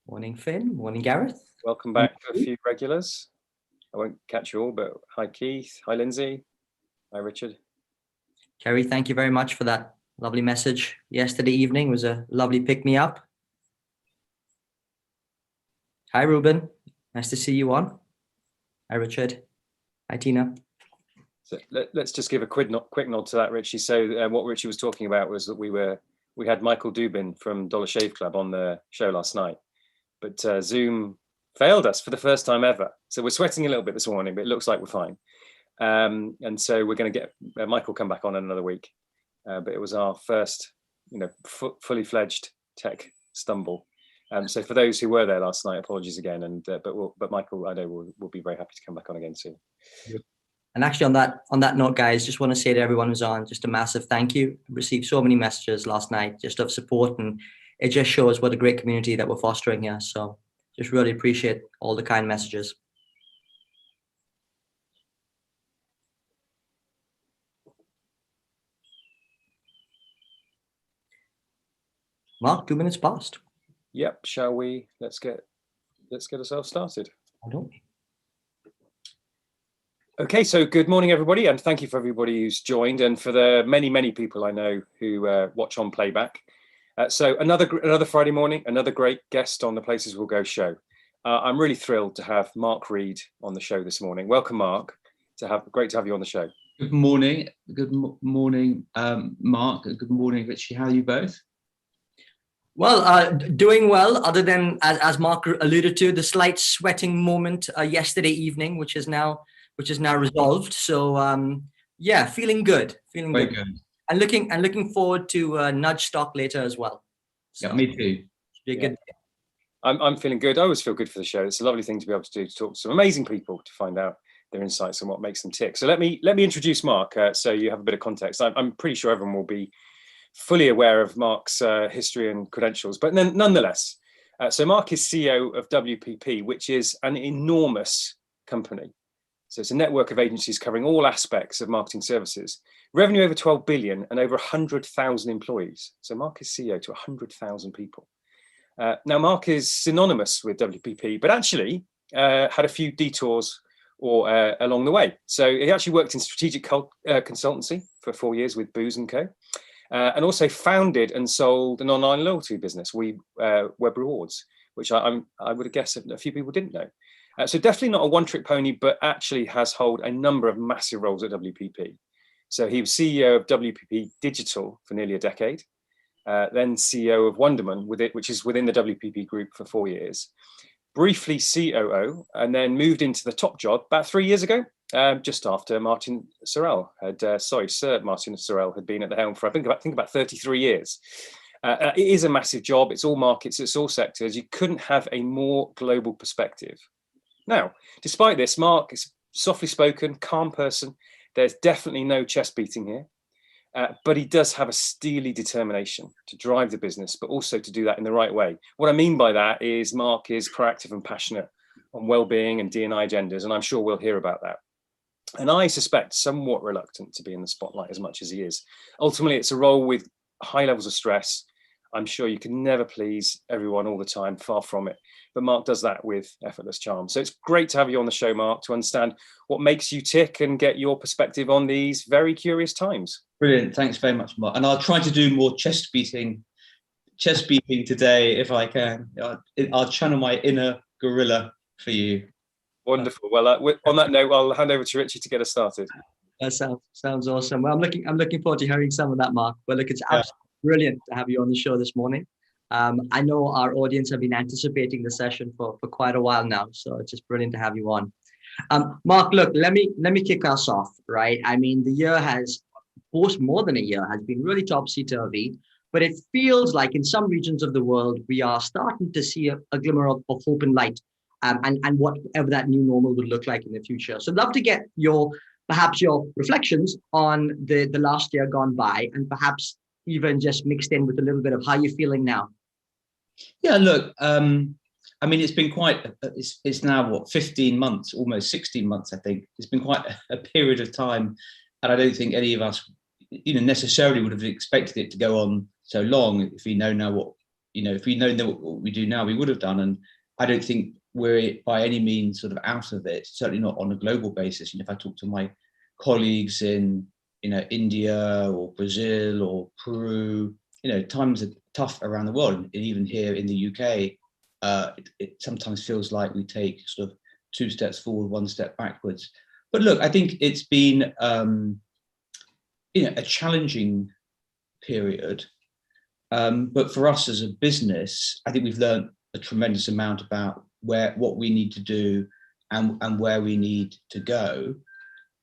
Morning, Finn. Morning, Gareth. Welcome back to a few regulars. I won't catch you all, but hi, Keith. Hi, Lindsay. Hi, Richard. Kerry, thank you very much for that lovely message yesterday evening. It was a lovely pick-me-up. Hi, Ruben. Nice to see you on. Hi, Richard. Hi, Tina. So let's just give a quick nod to that, Richie. So what Richie was talking about was that we had Michael Dubin from Dollar Shave Club on the show last night, but Zoom failed us for the first time ever. So we're sweating a little bit this morning, but it looks like we're fine. And so we're going to get Michael come back on in another week. But it was our first, fully fledged tech stumble. So for those who were there last night, apologies again. And but Michael, I know we'll be very happy to come back on again soon. And actually, on that note, guys, just want to say to everyone who's on, just a massive thank you. I received so many messages last night just of support, and it just shows what a great community that we're fostering here. So just really appreciate all the kind messages. Mark, 2 minutes past. Yep. Shall we? Let's get ourselves started. Why don't we? Okay, so good morning, everybody, and thank you for everybody who's joined, and for the many people I know who watch on playback. So another Friday morning, another great guest on the Places We'll Go show. I'm really thrilled to have Mark Reed on the show this morning. Welcome, Mark. Great to have you on the show. Good morning. Good morning, Mark. Good morning, Richie. How are you both? Well, doing well, other than, as Mark alluded to, the slight sweating moment yesterday evening, which is now resolved. So yeah, feeling good. Very good. And looking forward to Nudge Stock later as well. So, yeah, me too. Should be a good day. I'm feeling good. I always feel good for the show. It's a lovely thing to be able to do, to talk to some amazing people to find out their insights and what makes them tick. So let me introduce Mark, so you have a bit of context. I'm pretty sure everyone will be fully aware of Mark's history and credentials, but nonetheless, so Mark is CEO of WPP, which is an enormous company. So it's a network of agencies covering all aspects of marketing services. Revenue over 12 billion and over 100,000 employees. So Mark is CEO to 100,000 people. Now, Mark is synonymous with WPP, but actually had a few detours along the way. So he actually worked in strategic consultancy for 4 years with Booz & Co. And also founded and sold an online loyalty business, Web Rewards, which I would have guessed a few people didn't know. So definitely not a one-trick pony, but actually has held a number of massive roles at WPP. So he was CEO of WPP Digital for nearly a decade, then CEO of Wonderman, which is within the WPP group, for 4 years. Briefly COO, and then moved into the top job about 3 years ago, just after Sir Martin Sorrell had been at the helm for I think about 33 years. It is a massive job. It's all markets, it's all sectors. You couldn't have a more global perspective. Now, despite this, Mark is softly spoken, calm person. There's definitely no chest beating here, but he does have a steely determination to drive the business, but also to do that in the right way. What I mean by that is Mark is proactive and passionate on well-being and D&I agendas, and I'm sure we'll hear about that. And I suspect somewhat reluctant to be in the spotlight as much as he is. Ultimately, it's a role with high levels of stress. I'm sure you can never please everyone all the time, far from it. But Mark does that with effortless charm. So it's great to have you on the show, Mark, to understand what makes you tick and get your perspective on these very curious times. Brilliant. Thanks very much, Mark. And I'll try to do more chest beating today if I can. I'll channel my inner gorilla for you. Wonderful. Well, on that note, I'll hand over to Richie to get us started. That sounds awesome. Well, I'm looking forward to hearing some of that, Mark. Well, look, it's absolutely brilliant to have you on the show this morning. I know our audience have been anticipating the session for quite a while now, so it's just brilliant to have you on. Mark, look, let me kick us off, right? I mean, the year has, more than a year, has been really topsy-turvy, but it feels like in some regions of the world, we are starting to see a glimmer of hope and light, and whatever that new normal would look like in the future. So I'd love to get perhaps your reflections on the last year gone by, and perhaps even just mixed in with a little bit of how you're feeling now. Yeah, look, I mean, it's been it's now 15 months, almost 16 months, I think. It's been quite a period of time, and I don't think any of us, necessarily would have expected it to go on so long if we know now if we know what we do now, we would have done. And I don't think we're by any means sort of out of it, certainly not on a global basis. If I talk to my colleagues in, India or Brazil or Peru, times are tough around the world. And even here in the UK, it sometimes feels like we take sort of 2 steps forward, 1 step backwards. But look, I think it's been, a challenging period. But for us as a business, I think we've learned a tremendous amount about what we need to do and where we need to go.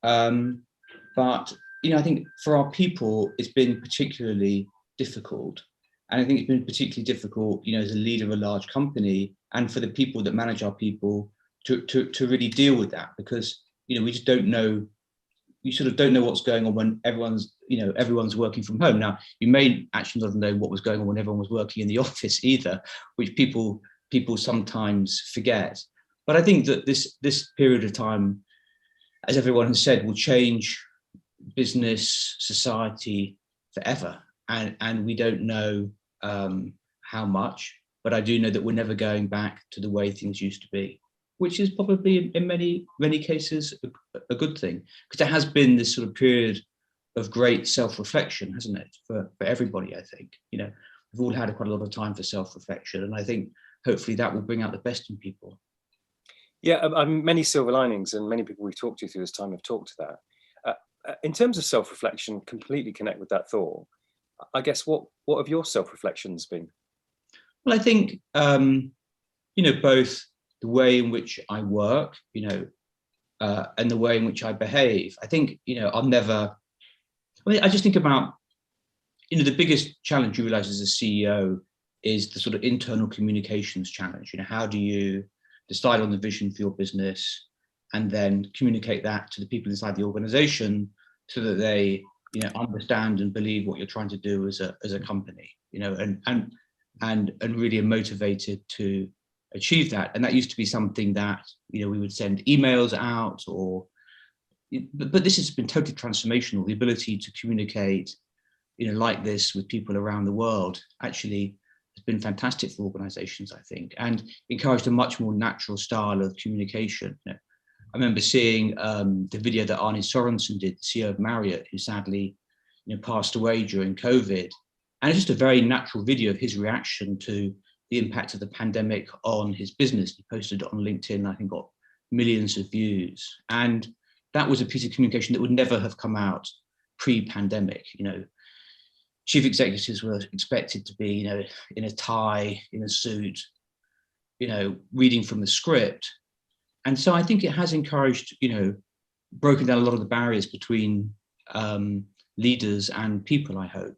But I think for our people, it's been particularly difficult. And I think it's been particularly difficult, as a leader of a large company, and for the people that manage our people to really deal with that, because we just don't know. You sort of don't know what's going on when everyone's working from home. Now, you may actually not know what was going on when everyone was working in the office either, which people sometimes forget. But I think that this period of time, as everyone has said, will change business, society forever. And we don't know how much, but I do know that we're never going back to the way things used to be, which is probably in many cases a good thing, because there has been this sort of period of great self-reflection, hasn't it, for everybody, I think. We've all had quite a lot of time for self-reflection, and I think hopefully that will bring out the best in people. Yeah, many silver linings, and many people we've talked to through this time have talked to that. In terms of self-reflection, completely connect with that thought. I guess what have your self-reflections been? Well, I think, both the way in which I work, and the way in which I behave. I think, I just think about, the biggest challenge you realize as a CEO is the sort of internal communications challenge. How do you decide on the vision for your business and then communicate that to the people inside the organization so that they, understand and believe what you're trying to do as a company, and really are motivated to achieve that. And that used to be something that, we would send emails out but this has been totally transformational. The ability to communicate, like this with people around the world actually has been fantastic for organizations, I think, and encouraged a much more natural style of communication. I remember seeing the video that Arne Sorensen did, the CEO of Marriott, who sadly, passed away during COVID. And it's just a very natural video of his reaction to the impact of the pandemic on his business. He posted it on LinkedIn, I think got millions of views. And that was a piece of communication that would never have come out pre-pandemic. Chief executives were expected to be, in a tie, in a suit, reading from the script. And so I think it has encouraged, broken down a lot of the barriers between leaders and people, I hope.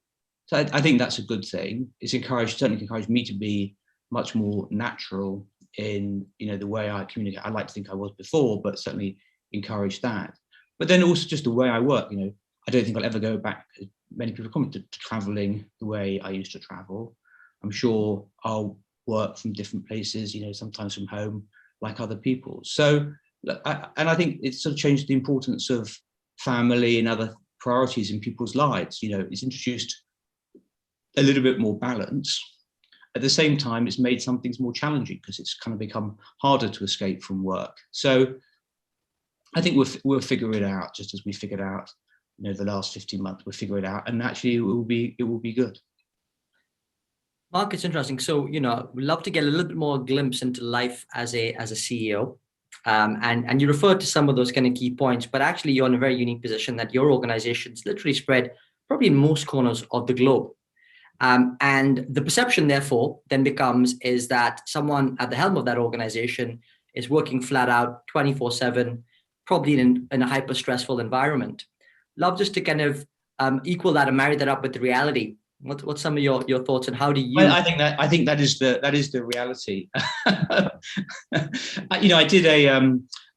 So I think that's a good thing. It's certainly encouraged me to be much more natural in, the way I communicate. I like to think I was before, but certainly encouraged that. But then also just the way I work, I don't think I'll ever go back, as many people comment, to traveling the way I used to travel. I'm sure I'll work from different places, sometimes from home, like other people. So, I think it's sort of changed the importance of family and other priorities in people's lives. It's introduced a little bit more balance. At the same time, it's made some things more challenging because it's kind of become harder to escape from work. So I think we'll figure it out, just as we figured out, the last 15 months. We'll figure it out, and actually it will be good. Mark, it's interesting. So, we'd love to get a little bit more glimpse into life as a CEO. And you referred to some of those kind of key points, but actually you're in a very unique position that your organization's literally spread probably in most corners of the globe. And the perception, therefore, then is that someone at the helm of that organization is working flat out 24/7, probably in a hyper stressful environment. Love just to kind of equal that and marry that up with the reality. What's some of your thoughts, and how do you? I think that is the reality.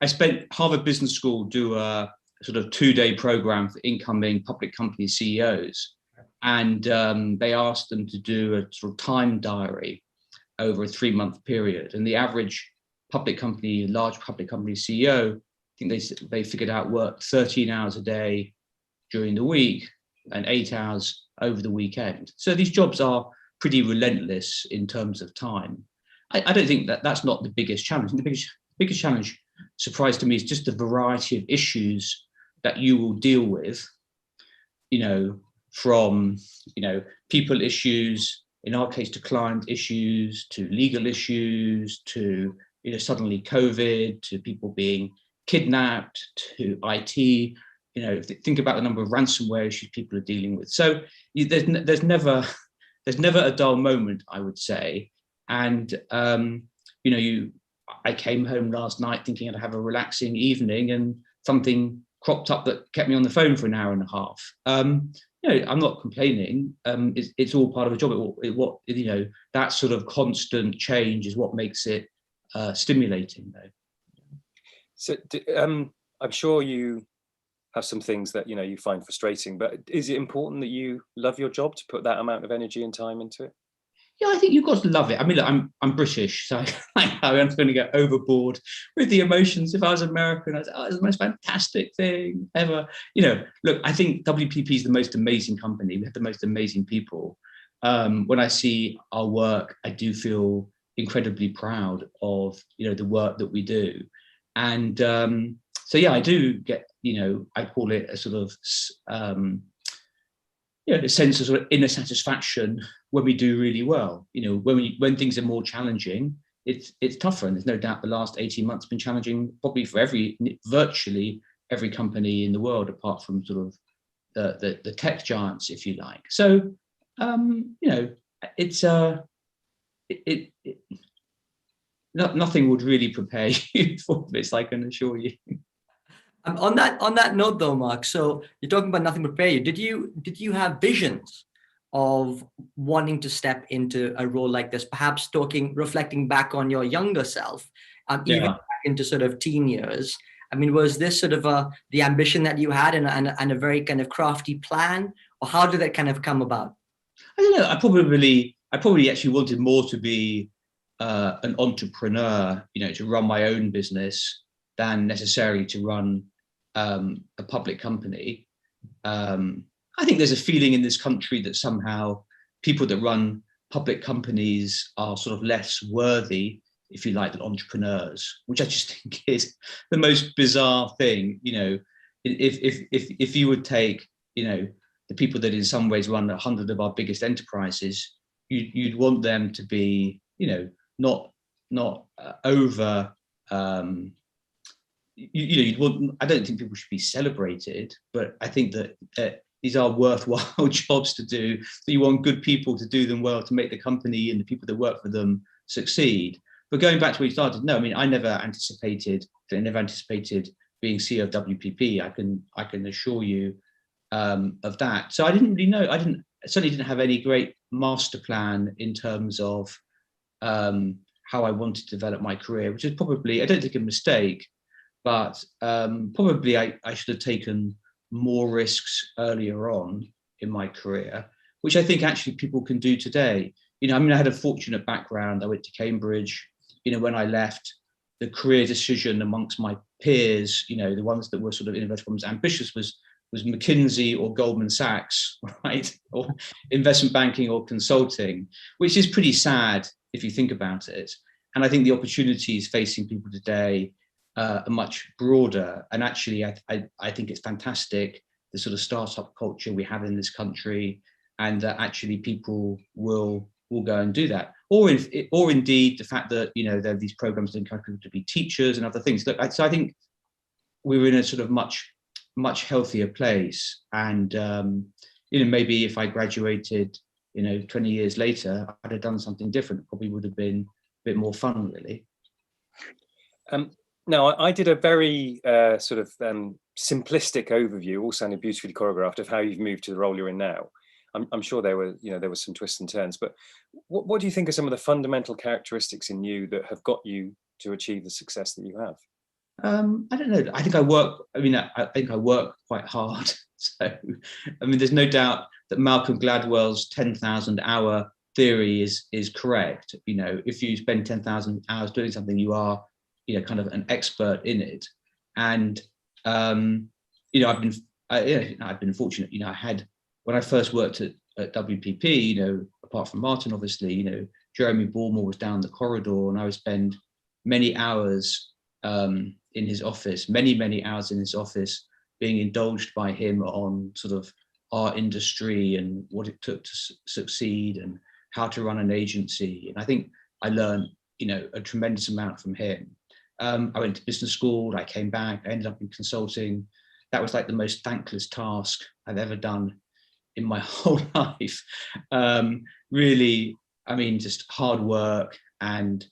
I spent Harvard Business School do a sort of 2-day program for incoming public company CEOs, and they asked them to do a sort of time diary over a 3-month period. And the average large public company CEO, I think they figured out, worked 13 hours a day during the week and 8 hours over the weekend. So these jobs are pretty relentless in terms of time. I don't think that's not the biggest challenge. The biggest challenge, surprise to me, is just the variety of issues that you will deal with, from, people issues, in our case, to client issues, to legal issues, to, suddenly COVID, to people being kidnapped, to IT, think about the number of ransomware issues people are dealing with. So there's never a dull moment, I would say. And, I came home last night thinking I'd have a relaxing evening, and something cropped up that kept me on the phone for an hour and a half. I'm not complaining. It's all part of the job. That sort of constant change is what makes it stimulating, though. So I'm sure you have some things that you find frustrating, but is it important that you love your job to put that amount of energy and time into it? Yeah, I think you've got to love it. I mean, look, I'm British, so I'm going to get overboard with the emotions. If I was American, I'd say, oh, it's the most fantastic thing ever. Look, I think WPP is the most amazing company. We have the most amazing people. When I see our work, I do feel incredibly proud of, the work that we do. And so, yeah, I do get, I call it a sort of, a sense of sort of inner satisfaction when we do really well. When things are more challenging, it's tougher. And there's no doubt the last 18 months have been challenging probably for virtually every company in the world, apart from sort of the tech giants, if you like. So, it's nothing would really prepare you for this, I can assure you. On that note, though, Mark, so you're talking about nothing prepare you. Did you have visions of wanting to step into a role like this? Perhaps reflecting back on your younger self, even back into sort of teen years. I mean, was this sort of the ambition that you had and a very kind of crafty plan, or how did that kind of come about? I don't know. I probably actually wanted more to be an entrepreneur, to run my own business than necessarily to run a public company. I think there's a feeling in this country that somehow people that run public companies are sort of less worthy, if you like, than entrepreneurs, which I just think is the most bizarre thing. If you would take, the people that in some ways run 100 of our biggest enterprises, you'd want them to be, not over. You'd want. I don't think people should be celebrated, but I think that these are worthwhile jobs to do. That you want good people to do them well, to make the company and the people that work for them succeed. But going back to where you started, no, I mean, I never anticipated being CEO of WPP. I can assure you of that. So I didn't really know. I certainly didn't have any great master plan in terms of how I wanted to develop my career, which is probably, I don't think, a mistake. But probably I should have taken more risks earlier on in my career, which I think actually people can do today. I had a fortunate background. I went to Cambridge. When I left, the career decision amongst my peers, the ones that were sort of innovative, ambitious, was McKinsey or Goldman Sachs, right? Or investment banking or consulting, which is pretty sad if you think about it. And I think the opportunities facing people today are much broader. And actually, I think it's fantastic, the sort of startup culture we have in this country, and that actually people will go and do that. Or indeed the fact that, there are these programs that encourage people to be teachers and other things. So I think we're in a sort of much healthier place. And, maybe if I graduated, 20 years later, I'd have done something different. It probably would have been a bit more fun, really. Now, I did a very sort of simplistic overview, all sounded beautifully choreographed, of how you've moved to the role you're in now. I'm sure there were some twists and turns, but what do you think are some of the fundamental characteristics in you that have got you to achieve the success that you have? I don't know. I think I work. I think I work quite hard. So, there's no doubt that Malcolm Gladwell's 10,000 hour theory is correct. If you spend 10,000 hours doing something, you are, kind of an expert in it. And I've been fortunate. I had, when I first worked at WPP, apart from Martin, obviously, Jeremy Bourmore was down the corridor, and I would spend many hours in his office, many hours in his office, being indulged by him on sort of our industry and what it took to succeed and how to run an agency. And I think I learned, a tremendous amount from him. I went to business school, I came back, I ended up in consulting. That was like the most thankless task I've ever done in my whole life. Really, I mean, just hard work and,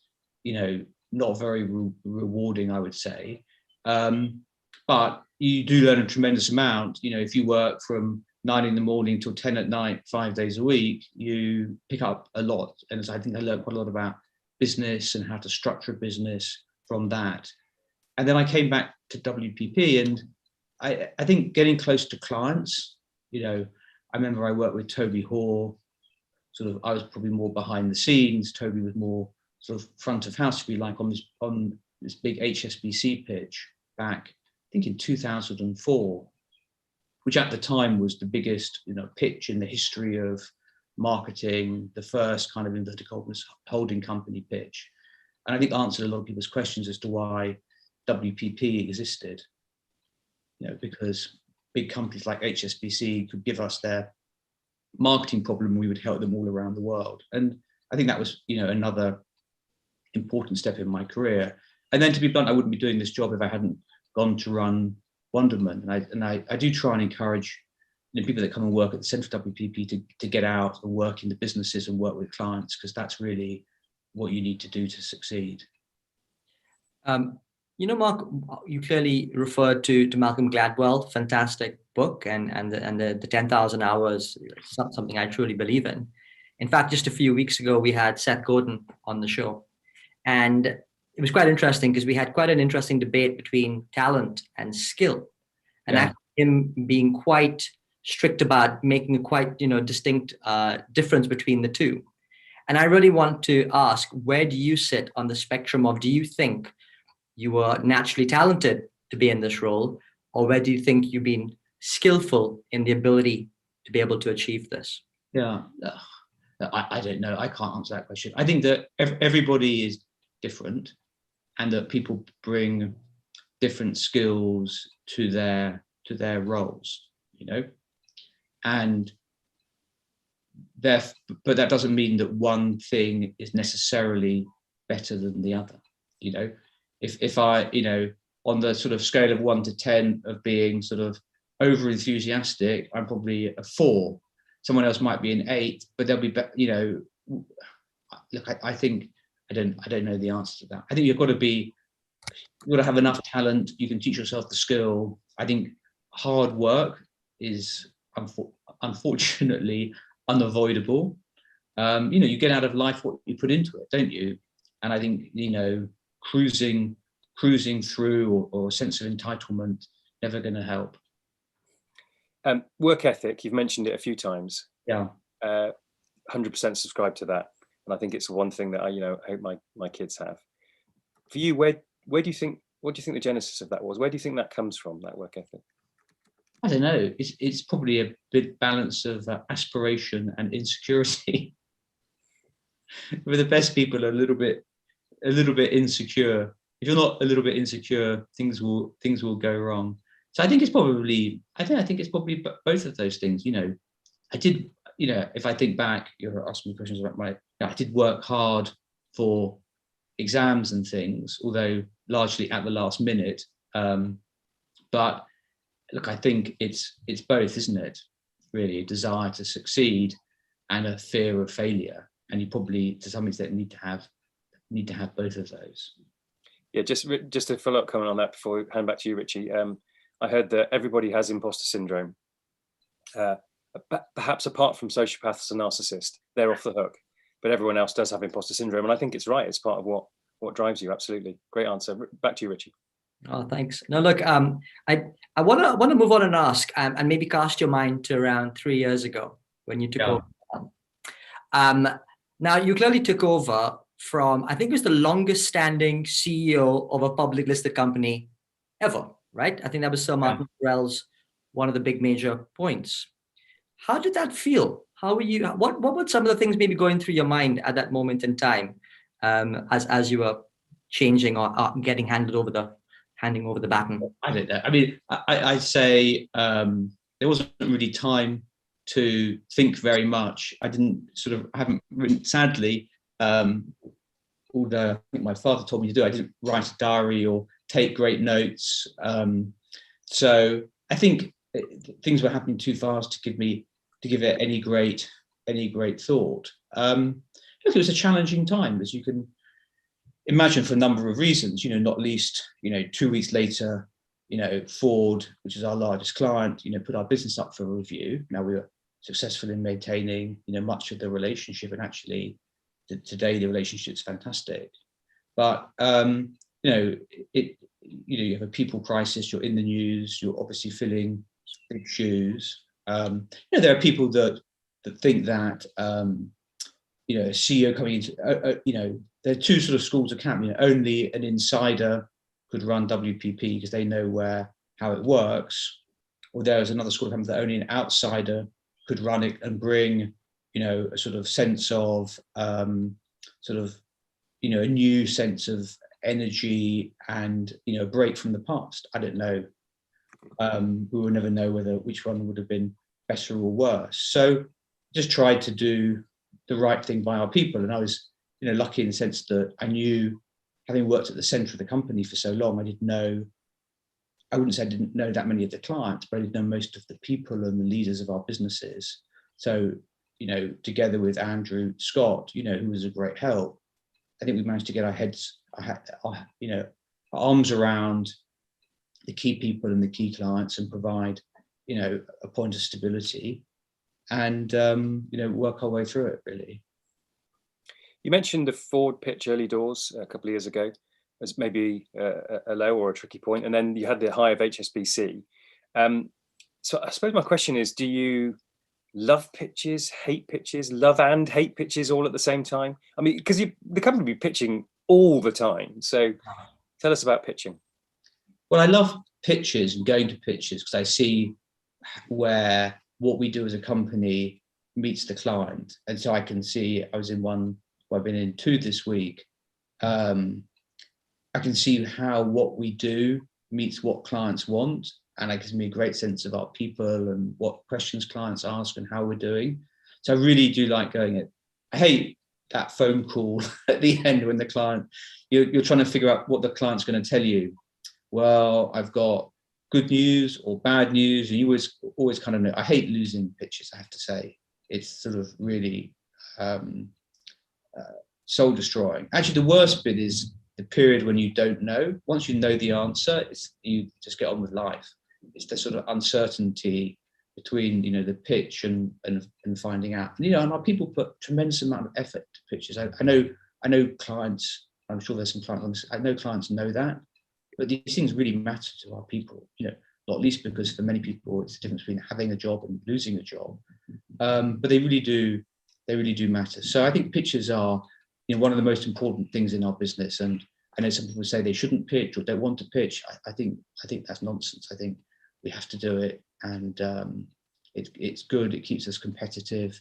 not very rewarding, I would say. But you do learn a tremendous amount. If you work from 9 a.m. till 10 p.m, 5 days a week, you pick up a lot. And I think I learned quite a lot about business and how to structure a business from that. And then I came back to WPP, and I think getting close to clients, I remember I worked with Toby Hoare, I was probably more behind the scenes. Toby was more sort of front of house, if you like, on this big HSBC pitch back, I think in 2004, which at the time was the biggest, pitch in the history of marketing, the first kind of inverted commas holding company pitch. And I think answered a lot of people's questions as to why WPP existed, because big companies like HSBC could give us their marketing problem and we would help them all around the world. And I think that was, another important step in my career. And then, to be blunt, I wouldn't be doing this job if I hadn't gone to run Wonderman. And I do try and encourage people that come and work at the centre of WPP to get out and work in the businesses and work with clients, because that's really what you need to do to succeed. Mark, you clearly referred to Malcolm Gladwell, fantastic book, and the 10,000 hours, something I truly believe in. In fact, just a few weeks ago, we had Seth Godin on the show, and it was quite interesting because we had quite an interesting debate between talent and skill, and actually him being quite strict about making a quite distinct difference between the two. And I really want to ask, where do you sit on the spectrum of, do you think you were naturally talented to be in this role, or where do you think you've been skillful in the ability to be able to achieve this? Yeah, I don't know. I can't answer that question. I think that everybody is different, and that people bring different skills to their roles, and but that doesn't mean that one thing is necessarily better than the other. If I, on the sort of scale of 1 to 10 of being sort of over enthusiastic, I'm probably a 4. Someone else might be an 8, but they'll be, look, I think I don't know the answer to that. I think you've got to have enough talent. You can teach yourself the skill. I think hard work is unfortunately unavoidable. You get out of life what you put into it, don't you? And I think, cruising through or a sense of entitlement, never going to help. Work ethic, you've mentioned it a few times. Yeah. 100% subscribe to that. And I think it's one thing that I hope my kids have. For you, what do you think the genesis of that was? Where do you think that comes from, that work ethic? I don't know. It's probably a big balance of aspiration and insecurity. Where the best people are a little bit insecure. If you're not a little bit insecure, things will go wrong. So I think it's probably both of those things. I did. If I think back, you're asking me questions about I did work hard for exams and things, although largely at the last minute. But look, I think it's both, isn't it? Really, a desire to succeed and a fear of failure, and you probably, to some extent, need to have both of those. Yeah, just to follow up comment on that before we hand back to you, Richie. I heard that everybody has imposter syndrome. Perhaps apart from sociopaths and narcissists, they're off the hook, but everyone else does have imposter syndrome, and I think it's right. It's part of what drives you. Absolutely, great answer. Back to you, Richie. Oh, thanks. No, look, I want to move on and ask, and maybe cast your mind to around 3 years ago when you took over. Now, you clearly took over from, I think it was the longest standing CEO of a public listed company ever, right? I think that was Sir Martin Sorrell's one of the big major points. How did that feel? how were you? What were some of the things maybe going through your mind at that moment in time, as you were changing or getting handing over the baton? I don't know. I mean, I'd say there wasn't really time to think very much. I haven't written, sadly, although I think my father told me to do, I didn't write a diary or take great notes. So I think things were happening too fast to give it any great thought. Look, it was a challenging time, as you can imagine, for a number of reasons, not least, 2 weeks later, Ford, which is our largest client, put our business up for review. Now, we were successful in maintaining, much of the relationship, and actually today the relationship's fantastic. But, you have a people crisis, you're in the news, you're obviously filling big shoes. There are people that think that, a CEO coming into, there are two sort of schools of camp. Only an insider could run WPP because they know how it works, or there's another school of camp that only an outsider could run it and bring, a sort of sense of, a new sense of energy and, a break from the past. I don't know. We will never know which one would have been better or worse. So just tried to do the right thing by our people. And I was, lucky in the sense that I knew, having worked at the center of the company for so long, I wouldn't say I didn't know that many of the clients, but I did know most of the people and the leaders of our businesses. So, together with Andrew Scott, who was a great help, I think we managed to get our arms around the key people and the key clients and provide, a point of stability and, work our way through it, really. You mentioned the Ford pitch early doors a couple of years ago as maybe a low or a tricky point, and then you had the high of HSBC. So I suppose my question is, do you love pitches, hate pitches, love and hate pitches all at the same time? I mean, because the company be pitching all the time. So tell us about pitching. Well, I love pitches and going to pitches because I see where what we do as a company meets the client. And so I can see, I was in one, I've been in two this week. I can see how what we do meets what clients want, and it gives me a great sense of our people and what questions clients ask and how we're doing. So I really do like going it. I hate that phone call at the end when the client, you're trying to figure out what the client's going to tell you. Well, I've got good news or bad news, and you always kind of know. I hate losing pitches, I have to say. It's sort of really soul destroying. Actually, the worst bit is the period when you don't know. Once you know the answer, you just get on with life. It's the sort of uncertainty between the pitch and finding out. And our people put tremendous amount of effort to pitches. I know clients. I'm sure there's some clients. I know clients know that, but these things really matter to our people. Not least because for many people it's the difference between having a job and losing a job. But they really do matter. So I think pitches are one of the most important things in our business. And I know some people say they shouldn't pitch or don't want to pitch. I think that's nonsense. I think we have to do it, and it's good. It keeps us competitive,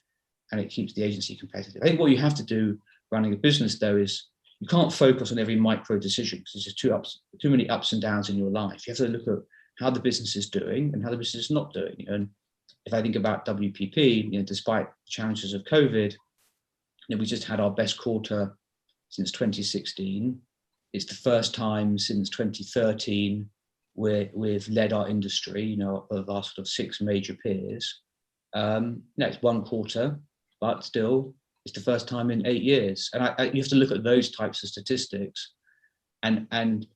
and it keeps the agency competitive. I think what you have to do running a business, though, is you can't focus on every micro decision because there's just too many ups and downs in your life. You have to look at how the business is doing and how the business is not doing. And if I think about WPP, despite the challenges of COVID, we just had our best quarter since 2016. It's the first time since 2013 we've led our industry, of our sort of six major peers. It's one quarter, but still, it's the first time in 8 years. And you have to look at those types of statistics, and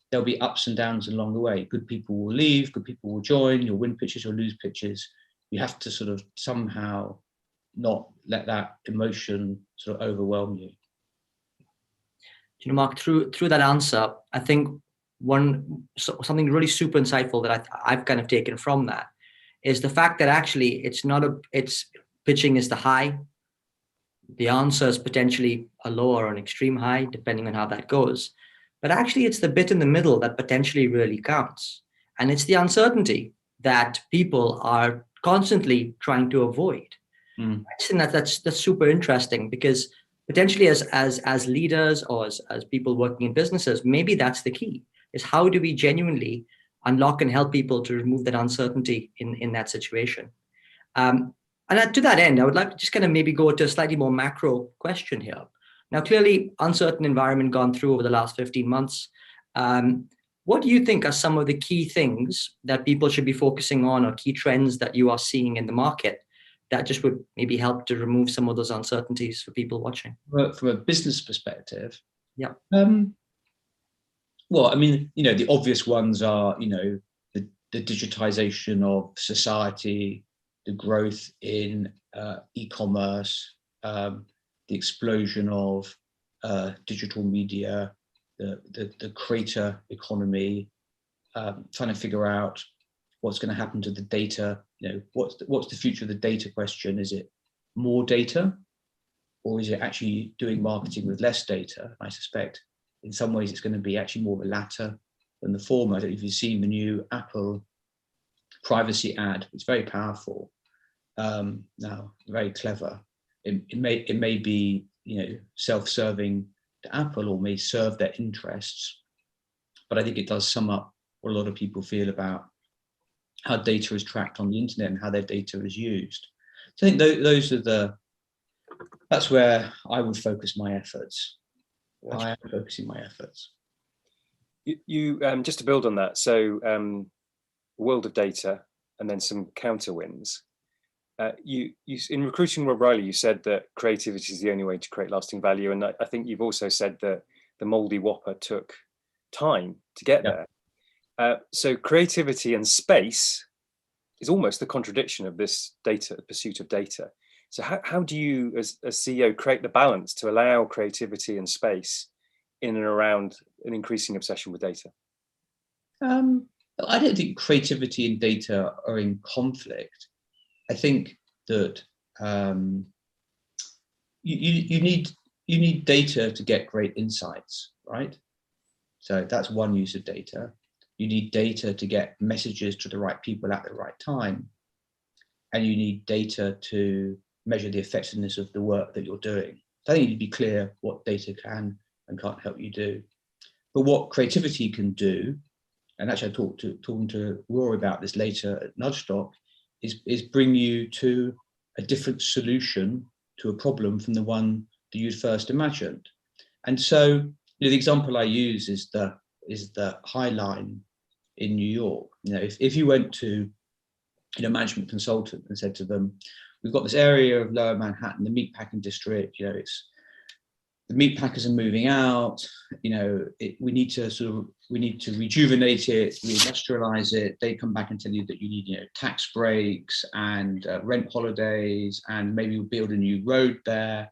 there'll be ups and downs along the way. Good people will leave, good people will join, you'll win pitches, you'll lose pitches. You have to sort of somehow not let that emotion sort of overwhelm you. Mark, through that answer, I think something really super insightful that I've kind of taken from that is the fact that actually it's pitching is the high. The answer is potentially a low or an extreme high, depending on how that goes. But actually, it's the bit in the middle that potentially really counts. And it's the uncertainty that people are constantly trying to avoid. Mm. I just think that's super interesting, because potentially as leaders or as people working in businesses, maybe that's the key, is how do we genuinely unlock and help people to remove that uncertainty in that situation. And to that end, I would like to just kind of maybe go to a slightly more macro question here. Now, clearly, uncertain environment gone through over the last 15 months. What do you think are some of the key things that people should be focusing on, or key trends that you are seeing in the market that just would maybe help to remove some of those uncertainties for people watching? From a business perspective, yeah. Well, I mean, the obvious ones are, the digitization of society, the growth in e-commerce, the explosion of digital media, the creator economy, trying to figure out what's going to happen to the data. What's the future of the data question? Is it more data, or is it actually doing marketing with less data? I suspect in some ways it's going to be actually more the latter than the former. I don't know if you've seen the new Apple privacy ad. It's very powerful. Now, very clever. It may be self-serving to Apple, or may serve their interests, but I think it does sum up what a lot of people feel about how data is tracked on the internet and how their data is used. So I think that's where I would focus my efforts. I am focusing my efforts. You just to build on that, so world of data and then some counter wins. You in Recruiting Rob Riley, you said that creativity is the only way to create lasting value, and I think you've also said that the Moldy Whopper took time to get there. So creativity and space is almost the contradiction of this data, pursuit of data. So how do you, as CEO, create the balance to allow creativity and space in and around an increasing obsession with data? I don't think creativity and data are in conflict. I think that you need data to get great insights, right? So that's one use of data. You need data to get messages to the right people at the right time, and you need data to measure the effectiveness of the work that you're doing. So I think you need to be clear what data can and can't help you do. But what creativity can do, and actually talking to Rory about this later at Nudgestock, is bring you to a different solution to a problem from the one that you'd first imagined. And so the example I use is the High Line in New York. If you went to management consultant and said to them, we've got this area of Lower Manhattan, the meatpacking district, the meat packers are moving out, we need to rejuvenate it, reindustrialize it. They come back and tell you that you need, tax breaks and rent holidays, and maybe we'll build a new road there.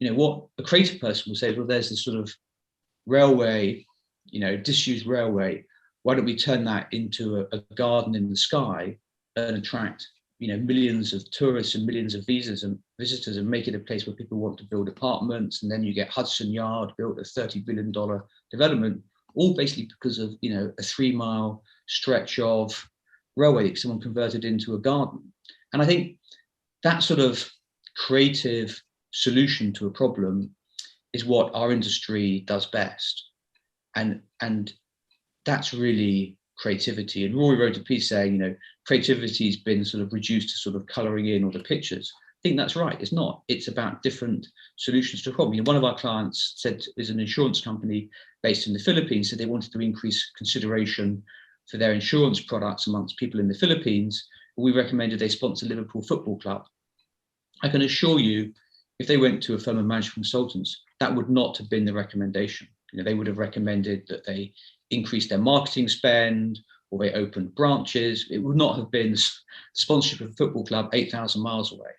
What a creative person will say, well, there's this sort of railway, disused railway. Why don't we turn that into a garden in the sky and attract millions of tourists and millions of visitors and make it a place where people want to build apartments. And then you get Hudson Yard built, a $30 billion development, all basically because of, a 3-mile stretch of railway that someone converted into a garden. And I think that sort of creative solution to a problem is what our industry does best. And that's really creativity. And Rory wrote a piece saying, creativity has been sort of reduced to sort of colouring in all the pictures. I think that's right. It's not. It's about different solutions to a problem. One of our clients said is an insurance company based in the Philippines, said they wanted to increase consideration for their insurance products amongst people in the Philippines. We recommended they sponsor Liverpool Football Club. I can assure you, if they went to a firm of management consultants, that would not have been the recommendation. They would have recommended that they increase their marketing spend, or they opened branches. It would not have been the sponsorship of a football club 8,000 miles away.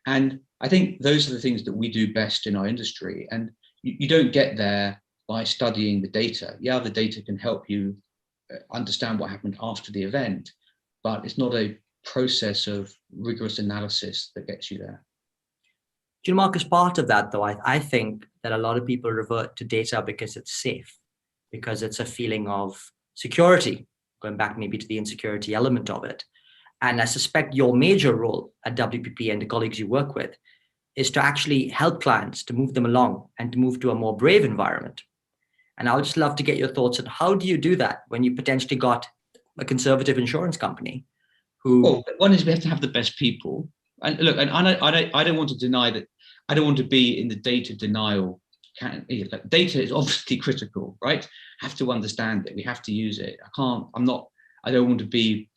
And I think those are the things that we do best in our industry. And you don't get there by studying the data. Yeah, the data can help you understand what happened after the event, but it's not a process of rigorous analysis that gets you there. Mark, as part of that, though, I think that a lot of people revert to data because it's safe, because it's a feeling of security, going back maybe to the insecurity element of it. And I suspect your major role at WPP and the colleagues you work with is to actually help clients to move them along and to move to a more brave environment. And I would just love to get your thoughts on how do you do that when you potentially got a conservative insurance company who... Well, one is we have to have the best people. And look, and I don't want to deny that. I don't want to be in the data denial. Data is obviously critical, right? Have to understand it. We have to use it. I don't want to be,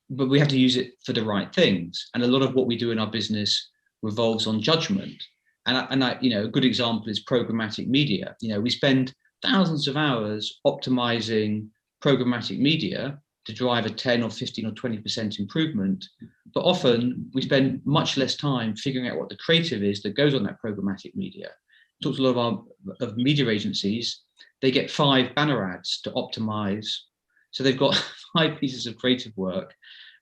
but we have to use it for the right things. And a lot of what we do in our business revolves on judgment. And a good example is programmatic media. We spend thousands of hours optimizing programmatic media to drive a 10 or 15 or 20% improvement. But often we spend much less time figuring out what the creative is that goes on that programmatic media. Talked to a lot of media agencies, they get 5 banner ads to optimize. So they've got 5 pieces of creative work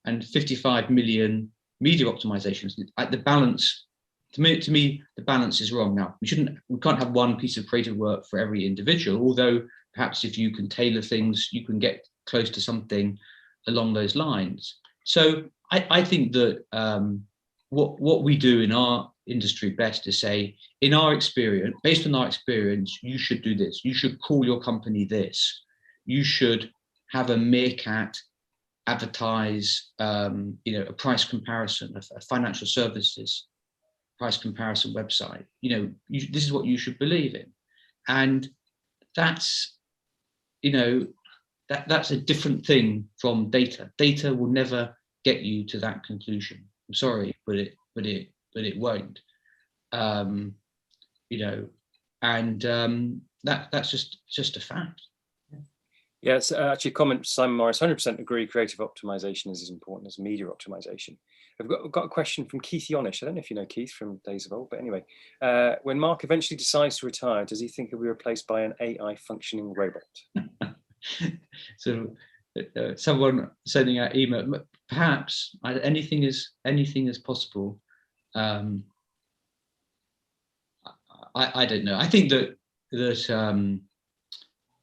and 55 million media optimizations. At the balance, to me, the balance is wrong. Now, we can't have one piece of creative work for every individual, although perhaps if you can tailor things, you can get close to something along those lines. So I think that what we do in our industry best is say, in our experience, based on our experience, you should do this. You should call your company this. You should have a Meerkat advertise, a price comparison, a financial services price comparison website. This is what you should believe in, and that's that's a different thing from data. Data will never get you to that conclusion. I'm sorry, but it won't. That's just a fact. Yeah, it's actually a comment, Simon Morris, 100% agree, creative optimization is as important as media optimization. I've got a question from Keith Yonish. I don't know if you know Keith from days of old, but anyway, when Mark eventually decides to retire, does he think he'll be replaced by an AI functioning robot? So someone sending out email, perhaps anything is possible. I don't know. I think that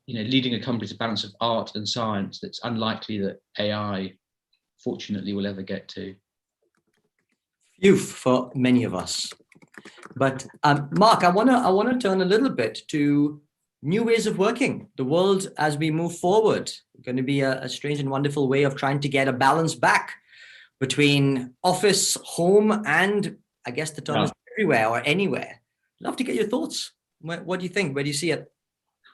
leading a company is a balance of art and science that's unlikely that AI, fortunately, will ever get to. Phew, for many of us. But Mark, I wanna turn a little bit to new ways of working. The world as we move forward, going to be a strange and wonderful way of trying to get a balance back between office, home, and I guess the term is everywhere or anywhere. Love to get your thoughts. What do you think? Where do you see it?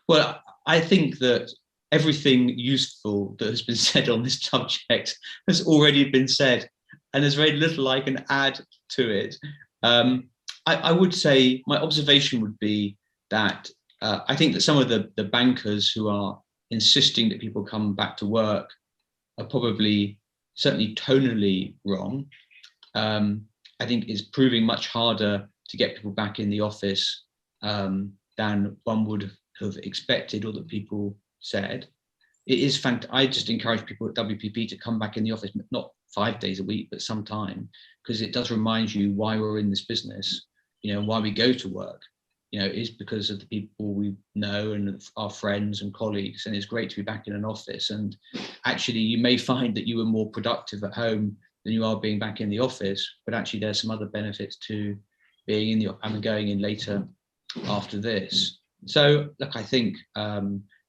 Well, I think that everything useful that has been said on this subject has already been said, and there's very little I can add to it. I would say my observation would be that I think that some of the bankers who are insisting that people come back to work are probably certainly tonally wrong. I think it's proving much harder to get people back in the office than one would have expected or that people said. It is I just encourage people at WPP to come back in the office, not 5 days a week, but sometime, because it does remind you why we're in this business, why we go to work. Is because of the people we know and our friends and colleagues, and it's great to be back in an office. And actually, you may find that you were more productive at home than you are being back in the office, but actually there's some other benefits to being in the office and going in later after this. So look, I think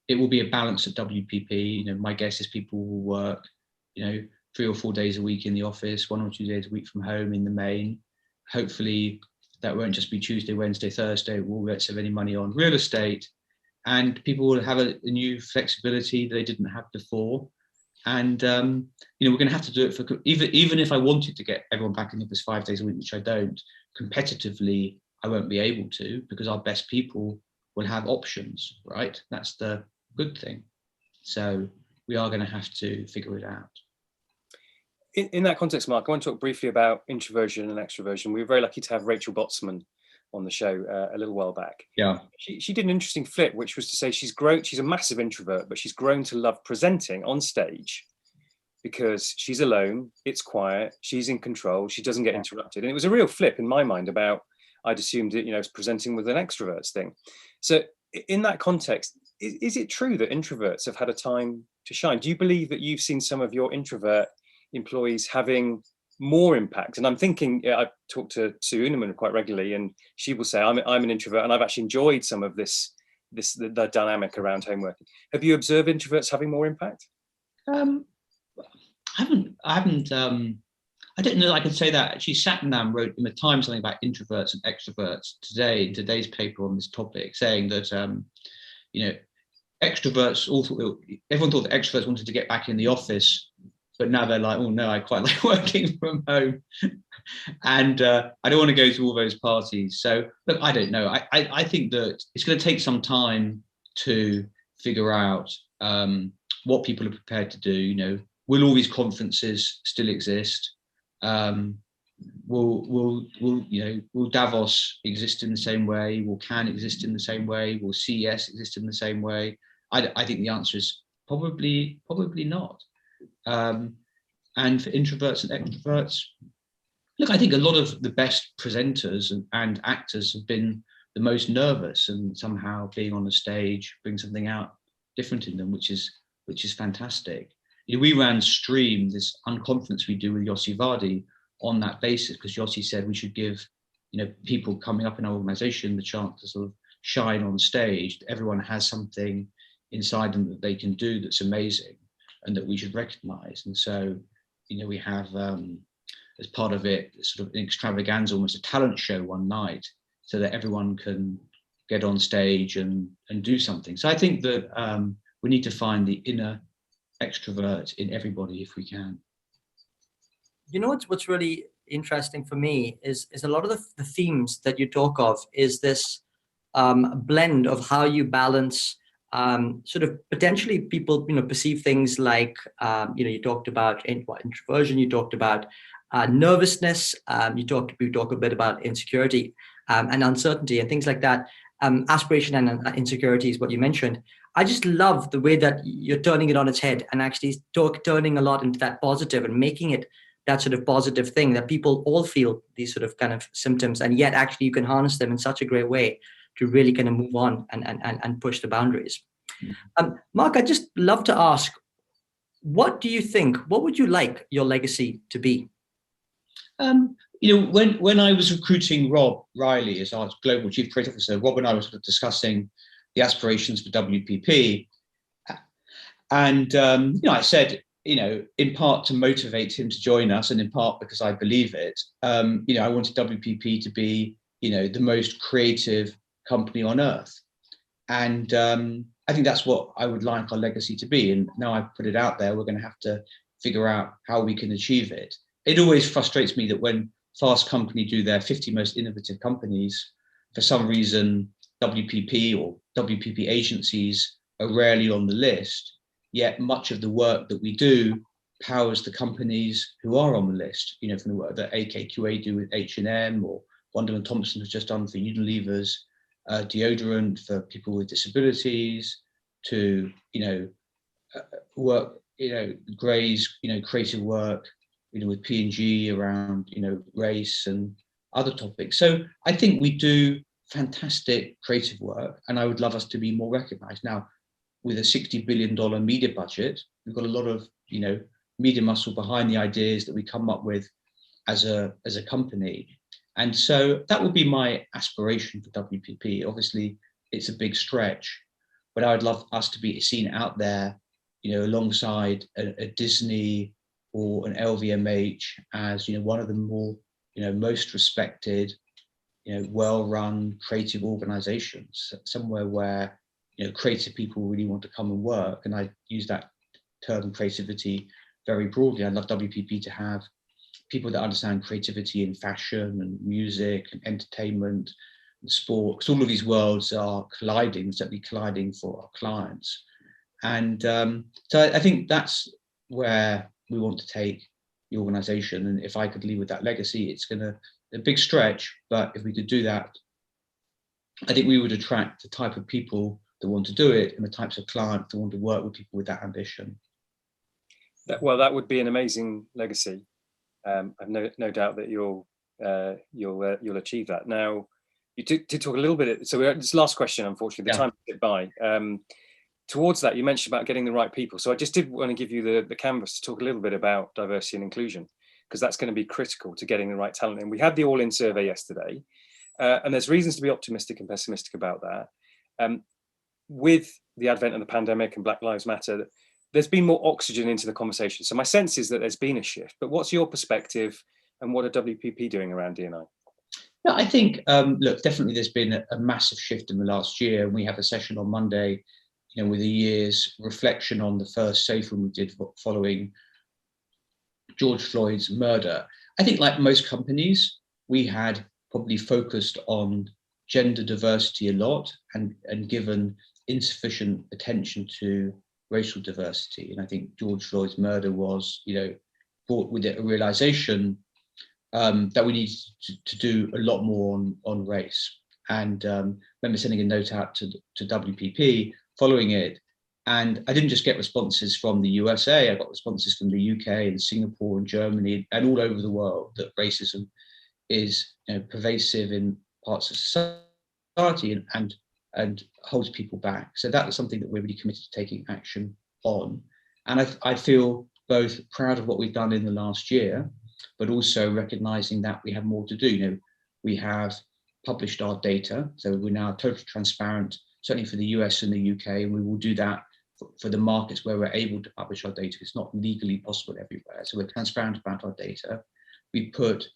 it will be a balance at WPP. My guess is people will work, 3 or 4 days a week in the office, 1 or 2 days a week from home in the main. Hopefully that won't just be Tuesday, Wednesday, Thursday. We'll save any money on real estate, and people will have a new flexibility they didn't have before. And we're going to have to do it for even if I wanted to get everyone back in the office 5 days a week, which I don't. Competitively, I won't be able to, because our best people will have options, right? That's the good thing. So we are going to have to figure it out. In that context, Mark, I want to talk briefly about introversion and extroversion. We were very lucky to have Rachel Botsman on the show a little while back. Yeah. She did an interesting flip, which was to say she's a massive introvert, but she's grown to love presenting on stage because she's alone, it's quiet, she's in control, she doesn't get interrupted. And it was a real flip in my mind about, I'd assumed that, it's presenting with an extrovert's thing. So in that context, is it true that introverts have had a time to shine? Do you believe that you've seen some of your introvert employees having more impact? And I'm thinking, I talk to Sue Unerman quite regularly, and she will say, I'm an introvert, and I've actually enjoyed some of the dynamic around home working. Have you observed introverts having more impact? I haven't. I don't know that I can say that. Actually, Satnam wrote in the Times something about introverts and extroverts today, in today's paper on this topic, saying that extroverts everyone thought that extroverts wanted to get back in the office, but now they're like, oh no, I quite like working from home, and I don't want to go to all those parties. So look, I don't know. I think that it's going to take some time to figure out what people are prepared to do. Will all these conferences still exist? Will Davos exist in the same way? Will Cannes exist in the same way? Will CES exist in the same way? I think the answer is probably not. And for introverts and extroverts, look, I think a lot of the best presenters and actors have been the most nervous, and somehow being on the stage brings something out different in them, which is fantastic. We ran Stream, this unconference we do with Yossi Vardi, on that basis, because Yossi said we should give people coming up in our organization the chance to sort of shine on stage. Everyone has something inside them that they can do that's amazing and that we should recognize. And so we have as part of it sort of an extravaganza, almost a talent show one night, so that everyone can get on stage and do something. So I think that we need to find the inner extrovert in everybody if we can. What's really interesting for me is a lot of the themes that you talk of is this blend of how you balance sort of potentially people perceive things like you talked about introversion, you talked about nervousness, you talk a bit about insecurity and uncertainty and things like that. Aspiration and insecurity is what you mentioned. I just love the way that you're turning it on its head and actually turning a lot into that positive and making it that sort of positive thing that people all feel these sort of kind of symptoms, and yet actually you can harness them in such a great way to really kind of move on and push the boundaries. Mark, I'd just love to ask, what would you like your legacy to be? When I was recruiting Rob Riley as our Global Chief Creative Officer, Rob and I were sort of discussing the aspirations for WPP. And, I said, in part to motivate him to join us, and in part because I believe it, I wanted WPP to be, the most creative company on earth. And I think that's what I would like our legacy to be. And now I've put it out there, we're going to have to figure out how we can achieve it. It always frustrates me that when Fast Company do their 50 most innovative companies, for some reason, WPP or WPP agencies are rarely on the list, yet much of the work that we do powers the companies who are on the list, from the work that AKQA do with H&M, or Wunderman Thompson has just done for Unilever's deodorant for people with disabilities, to, work, Gray's, creative work, with P&G around, race and other topics. So I think we do fantastic creative work, and I would love us to be more recognized. Now, with a $60 billion media budget, we've got a lot of, media muscle behind the ideas that we come up with as a company. And so that would be my aspiration for WPP. Obviously, it's a big stretch, but I would love us to be seen out there, alongside a Disney or an LVMH as, one of the more, most respected, well-run creative organizations, somewhere where, creative people really want to come and work. And I use that term creativity very broadly. I'd love WPP to have people that understand creativity in fashion and music and entertainment and sport, because all of these worlds are colliding, certainly colliding for our clients. And so I think that's where we want to take the organization. And if I could leave with that legacy, it's a big stretch, but if we could do that, I think we would attract the type of people that want to do it and the types of clients that want to work with people with that ambition. That would be an amazing legacy. I've no doubt that you'll achieve that. Now, you did talk a little bit. So this last question, unfortunately, the time is by. towards that, you mentioned about getting the right people. So I just did want to give you the canvas to talk a little bit about diversity and inclusion, because that's going to be critical to getting the right talent. And we had the All-In survey yesterday, and there's reasons to be optimistic and pessimistic about that. With the advent of the pandemic and Black Lives Matter, there's been more oxygen into the conversation. So my sense is that there's been a shift, but what's your perspective and what are WPP doing around D&I? No, I think, look, definitely there's been a massive shift in the last year. We have a session on Monday, with a year's reflection on the first safe room we did following George Floyd's murder. I think, like most companies, we had probably focused on gender diversity a lot and given insufficient attention to racial diversity. And I think George Floyd's murder was, brought with it a realization that we need to do a lot more on race. And remember sending a note out to WPP following it. And I didn't just get responses from the USA, I got responses from the UK and Singapore and Germany and all over the world that racism is pervasive in parts of society and holds people back. So that was something that we're really committed to taking action on. And I feel both proud of what we've done in the last year, but also recognizing that we have more to do. We have published our data, so we're now totally transparent, certainly for the US and the UK, and we will do that for the markets where we're able to publish our data. It's not legally possible everywhere, so we're transparent about our data. We put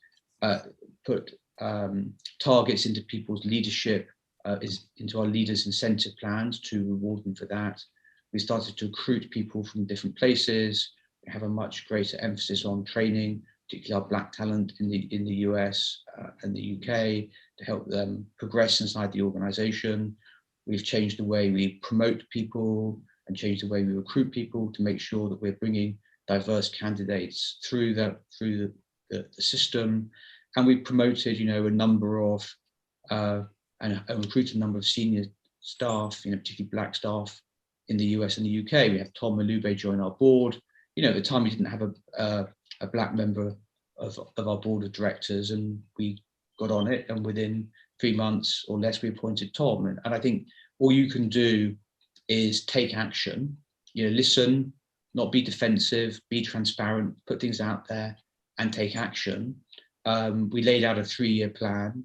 targets into people's leadership, into our leaders' incentive plans to reward them for that. We started to recruit people from different places. We have a much greater emphasis on training, particularly our Black talent in the US and the UK, to help them progress inside the organization. We've changed the way we promote people and changed the way we recruit people to make sure that we're bringing diverse candidates through the system. And we promoted, a number of and recruited a number of senior staff, particularly Black staff in the US and the UK. We have Tom Malube join our board. At the time we didn't have a Black member of our board of directors, and we got on it, and within 3 months or less we appointed Tom. And I think all you can do is take action, listen, not be defensive, be transparent, put things out there and take action. We laid out a 3-year plan.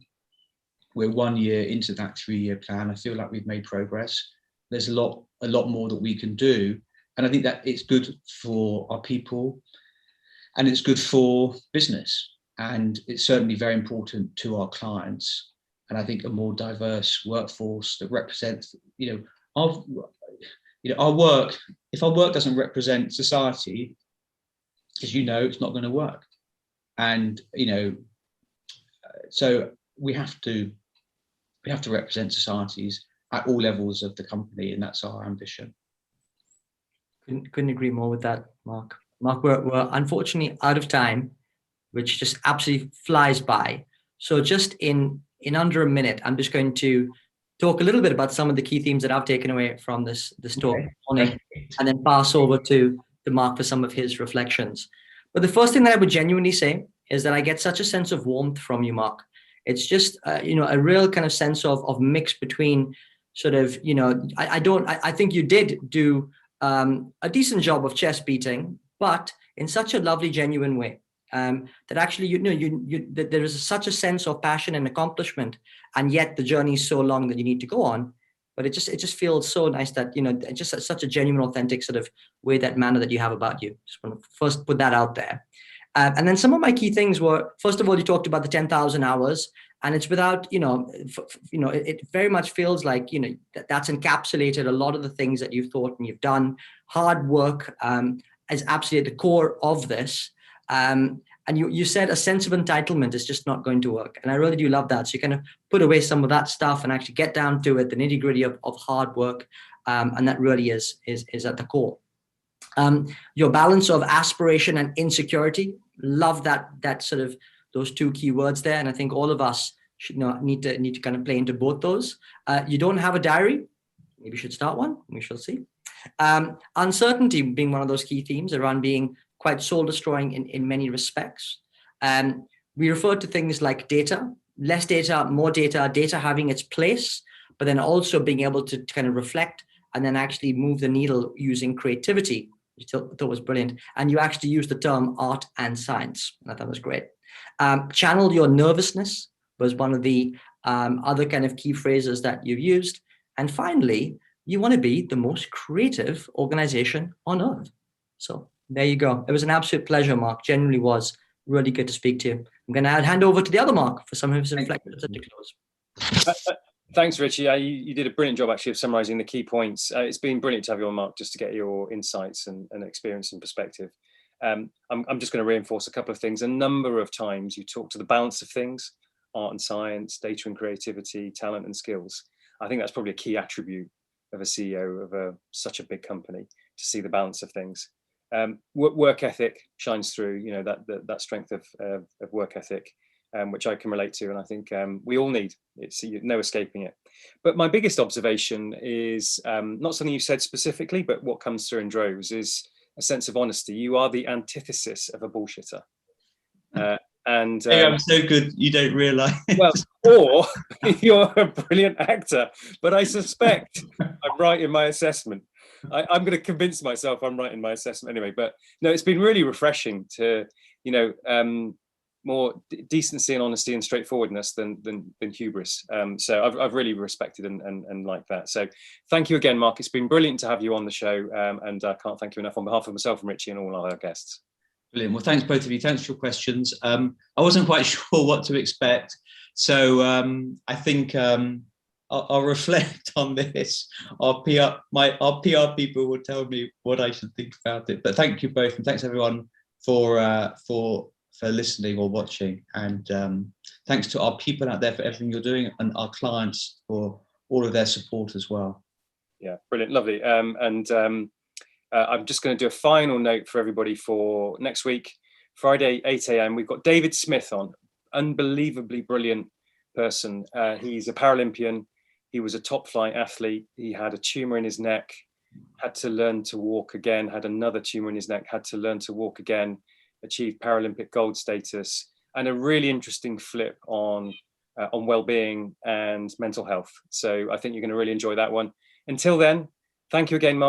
We're 1 year into that 3-year plan. I feel like we've made progress. There's a lot more that we can do. And I think that it's good for our people and it's good for business. And it's certainly very important to our clients. And I think a more diverse workforce that represents, our work, if our work doesn't represent society, as it's not going to work. And, so we have to represent societies at all levels of the company, and that's our ambition. Couldn't agree more with that, Mark. Mark, we're unfortunately out of time, which just absolutely flies by. So just in under a minute, I'm just going to talk a little bit about some of the key themes that I've taken away from this talk this morning, and then pass over to Mark for some of his reflections. But the first thing that I would genuinely say is that I get such a sense of warmth from you, Mark. It's just, a real kind of sense of mix between sort of, I think you did do a decent job of chest beating, but in such a lovely, genuine way. That actually, that there is such a sense of passion and accomplishment, and yet the journey is so long that you need to go on. But it just feels so nice that, just such a genuine, authentic sort of way, that manner that you have about you. Just want to first put that out there. And then some of my key things were, first of all, you talked about the 10,000 hours, and it's without, it very much feels like, that's encapsulated a lot of the things that you've thought and you've done. Hard work is absolutely at the core of this. And you said a sense of entitlement is just not going to work. And I really do love that. So you kind of put away some of that stuff and actually get down to it, the nitty gritty of hard work. And that really is at the core. Your balance of aspiration and insecurity, love that sort of those two key words there. And I think all of us should need to kind of play into both those. You don't have a diary. Maybe you should start one. We shall see. Uncertainty being one of those key themes around being quite soul destroying in many respects. We refer to things like data, less data, more data, data having its place, but then also being able to kind of reflect and then actually move the needle using creativity, which I thought was brilliant. And you actually used the term art and science. And I thought was great. Channel your nervousness was one of the other kind of key phrases that you've used. And finally, you want to be the most creative organization on earth. So there you go. It was an absolute pleasure, Mark. Genuinely was really good to speak to you. I'm going to hand over to the other Mark for some of his reflections at the close. Thanks, Richie. You did a brilliant job actually of summarising the key points. It's been brilliant to have you on, Mark, just to get your insights and experience and perspective. I'm just going to reinforce a couple of things. A number of times you talk to the balance of things, art and science, data and creativity, talent and skills. I think that's probably a key attribute of a CEO of such a big company, to see the balance of things. Work ethic shines through, you know, that strength of work ethic, which I can relate to, and I think we all need. It's no escaping it. But my biggest observation is not something you said specifically, but what comes through in droves is a sense of honesty. You are the antithesis of a bullshitter. And I'm so good, you don't realise. Well, or you're a brilliant actor, but I suspect I'm right in my assessment. I'm going to convince myself I'm right in my assessment anyway. But no, it's been really refreshing to, you know, more decency and honesty and straightforwardness than hubris. So I've really respected and liked that. So thank you again, Mark. It's been brilliant to have you on the show, and I can't thank you enough on behalf of myself and Richie and all our guests. Brilliant. Well, thanks both of you. Thanks for your questions. I wasn't quite sure what to expect, so I think I'll reflect on this. Our PR people will tell me what I should think about it. But thank you both, and thanks everyone for listening or watching. And thanks to our people out there for everything you're doing, and our clients for all of their support as well. Yeah, brilliant, lovely. I'm just going to do a final note for everybody for next week, Friday, 8 a.m. We've got David Smith on, unbelievably brilliant person. He's a Paralympian. He was a top flight athlete. He had a tumor in his neck, had to learn to walk again, had another tumor in his neck, had to learn to walk again, achieved Paralympic gold status, and a really interesting flip on well-being and mental health. So I think you're going to really enjoy that one. Until then, thank you again, Mark.